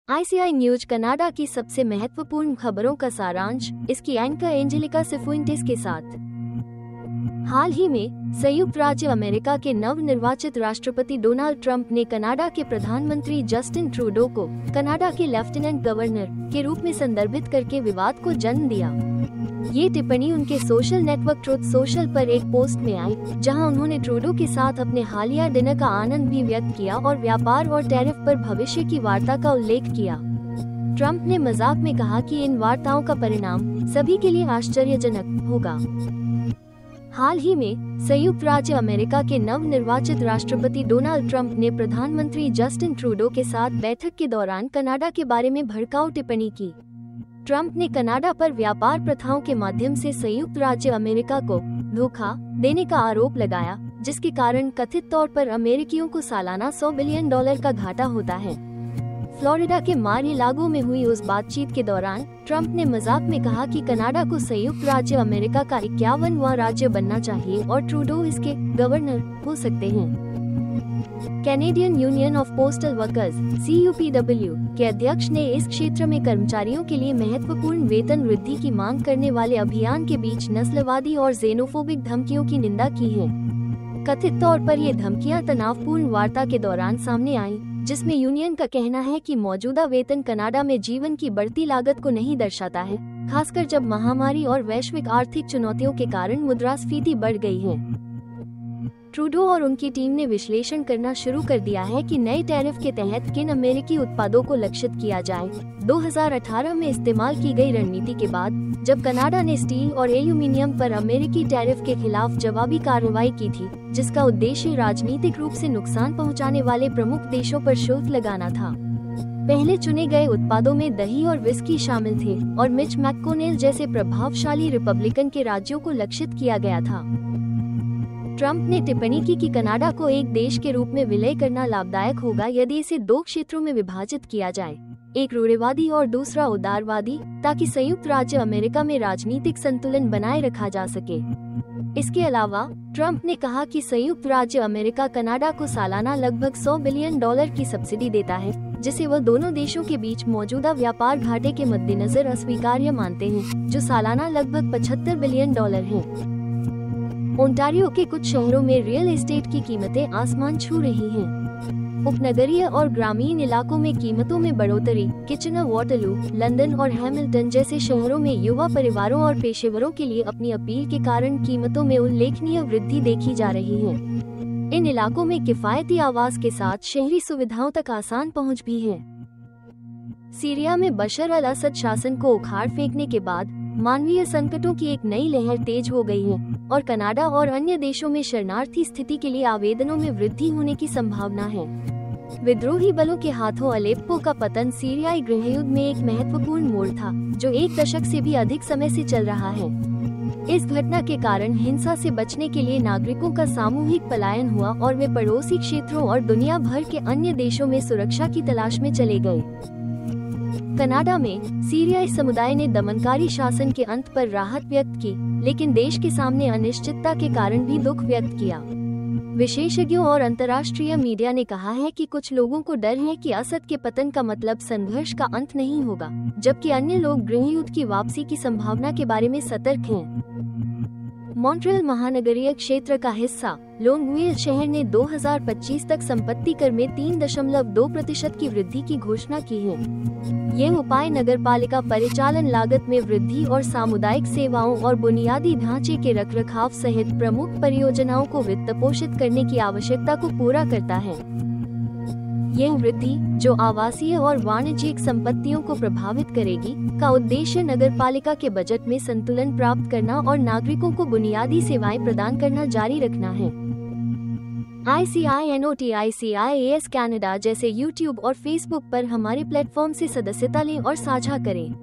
ICI news Canada की सबसे महत्वपूर्ण खबरों का सारांश इसकी एंकर एंजेलिका सिफुएंटेस के साथ। हाल ही में संयुक्त राज्य अमेरिका के नवनिर्वाचित राष्ट्रपति डोनाल्ड ट्रंप ने कनाडा के प्रधानमंत्री जस्टिन ट्रूडो को कनाडा के लेफ्टिनेंट गवर्नर के रूप में संदर्भित करके विवाद को जन्म दिया। ये टिप्पणी उनके सोशल नेटवर्क ट्रुथ सोशल पर एक पोस्ट में आई, जहां उन्होंने ट्रूडो के साथ अपने हालिया डिनर का आनंद भी व्यक्त किया और व्यापार और टैरिफ पर भविष्य की वार्ता का उल्लेख किया। ट्रंप ने मजाक में कहा कि इन वार्ताओं का परिणाम सभी के लिए आश्चर्यजनक होगा। हाल ही में संयुक्त राज्य अमेरिका के नवनिर्वाचित राष्ट्रपति डोनाल्ड ट्रंप ने प्रधानमंत्री जस्टिन ट्रूडो के साथ बैठक के दौरान कनाडा के बारे में भड़काऊ टिप्पणी की। ट्रंप ने कनाडा पर व्यापार प्रथाओं के माध्यम से संयुक्त राज्य अमेरिका को धोखा देने का आरोप लगाया, जिसके कारण कथित तौर पर अमेरिकियों को सालाना $100 बिलियन का घाटा होता है। फ्लोरिडा के मार-ए-लागो में हुई उस बातचीत के दौरान ट्रंप ने मजाक में कहा कि कनाडा को संयुक्त राज्य अमेरिका का 51वां राज्य बनना चाहिए और ट्रूडो इसके गवर्नर हो सकते हैं। Canadian union of postal workers (CUPW) के अध्यक्ष ने इस क्षेत्र में कर्मचारियों के लिए महत्वपूर्ण वेतन वृद्धि की मांग करने वाले अभियान के बीच नस्लवादी और जेनोफोबिक धमकियों की निंदा की है। कथित तौर पर ये धमकियां तनावपूर्ण वार्ता के दौरान सामने आईं, जिसमें यूनियन का कहना है कि मौजूदा वेतन कनाडा में जीवन की बढ़ती लागत को नहीं दर्शाता है, खासकर जब महामारी और वैश्विक आर्थिक चुनौतियों के कारण मुद्रास्फीति बढ़ गई है। ट्रूडो और उनकी टीम ने विश्लेषण करना शुरू कर दिया है कि नए टैरिफ के तहत किन अमेरिकी उत्पादों को लक्षित किया जाए। 2018 में इस्तेमाल की गई रणनीति के बाद, जब कनाडा ने स्टील और एल्यूमीनियम पर अमेरिकी टैरिफ के खिलाफ जवाबी कार्रवाई की थी, जिसका उद्देश्य राजनीतिक रूप से नुकसान पहुंचाने वाले प्रमुख देशों पर शुल्क लगाना था। पहले चुने गए उत्पादों में दही और विस्की शामिल थे और मिच मैक्कोनेल जैसे प्रभावशाली रिपब्लिकन के राज्यों को लक्षित किया गया था। ट्रंप ने टिप्पणी की कि कनाडा को एक देश के रूप में विलय करना लाभदायक होगा यदि इसे 2 क्षेत्रों में विभाजित किया जाए, एक रूढ़िवादी और दूसरा उदारवादी, ताकि संयुक्त राज्य अमेरिका में राजनीतिक संतुलन बनाए रखा जा सके। इसके अलावा ट्रंप ने कहा कि संयुक्त राज्य अमेरिका कनाडा को सालाना लगभग $100 बिलियन की सब्सिडी देता है, जिसे वह दोनों देशों के बीच मौजूदा व्यापार घाटे के मद्देनजर अस्वीकार्य मानते हैं, जो सालाना लगभग $75 बिलियन है। ओंटारियो के कुछ शहरों में रियल एस्टेट की कीमतें आसमान छू रही हैं। उपनगरीय और ग्रामीण इलाकों में कीमतों में बढ़ोतरी। किचनर वाटरलू, लंदन और हैमिल्टन जैसे शहरों में युवा परिवारों और पेशेवरों के लिए अपनी अपील के कारण कीमतों में उल्लेखनीय वृद्धि देखी जा रही है। इन इलाकों में किफायती आवास के साथ शहरी सुविधाओं तक आसान पहुंच भी है। सीरिया में बशर अल असद शासन को उखाड़ फेंकने के बाद मानवीय संकटों की एक नई लहर तेज हो गई है और कनाडा और अन्य देशों में शरणार्थी स्थिति के लिए आवेदनों में वृद्धि होने की संभावना है। विद्रोही बलों के हाथों अलेप्पो का पतन सीरियाई गृहयुद्ध में एक महत्वपूर्ण मोड़ था, जो 1 दशक से भी अधिक समय से चल रहा है। इस घटना के कारण हिंसा से बचने के लिए नागरिकों का सामूहिक पलायन हुआ और वे पड़ोसी क्षेत्रों और दुनिया भर के अन्य देशों में सुरक्षा की तलाश में चले गए। कनाडा में सीरियाई समुदाय ने दमनकारी शासन के अंत पर राहत व्यक्त की, लेकिन देश के सामने अनिश्चितता के कारण भी दुख व्यक्त किया। विशेषज्ञों और अंतर्राष्ट्रीय मीडिया ने कहा है कि कुछ लोगों को डर है कि असद के पतन का मतलब संघर्ष का अंत नहीं होगा, जबकि अन्य लोग गृहयुद्ध की वापसी की संभावना के बारे में सतर्क हैं। मॉन्ट्रियल महानगरीय क्षेत्र का हिस्सा लोंगविल शहर ने 2025 तक संपत्ति कर में 3.2% की वृद्धि की घोषणा की है। यह उपाय नगरपालिका परिचालन लागत में वृद्धि और सामुदायिक सेवाओं और बुनियादी ढांचे के रखरखाव सहित प्रमुख परियोजनाओं को वित्तपोषित करने की आवश्यकता को पूरा करता है। यह वृद्धि, जो आवासीय और वाणिज्यिक संपत्तियों को प्रभावित करेगी, का उद्देश्य नगरपालिका के बजट में संतुलन प्राप्त करना और नागरिकों को बुनियादी सेवाएं प्रदान करना जारी रखना है। ICI NOTICIAS कनाडा जैसे YouTube और Facebook पर हमारे प्लेटफॉर्म से सदस्यता लें और साझा करें।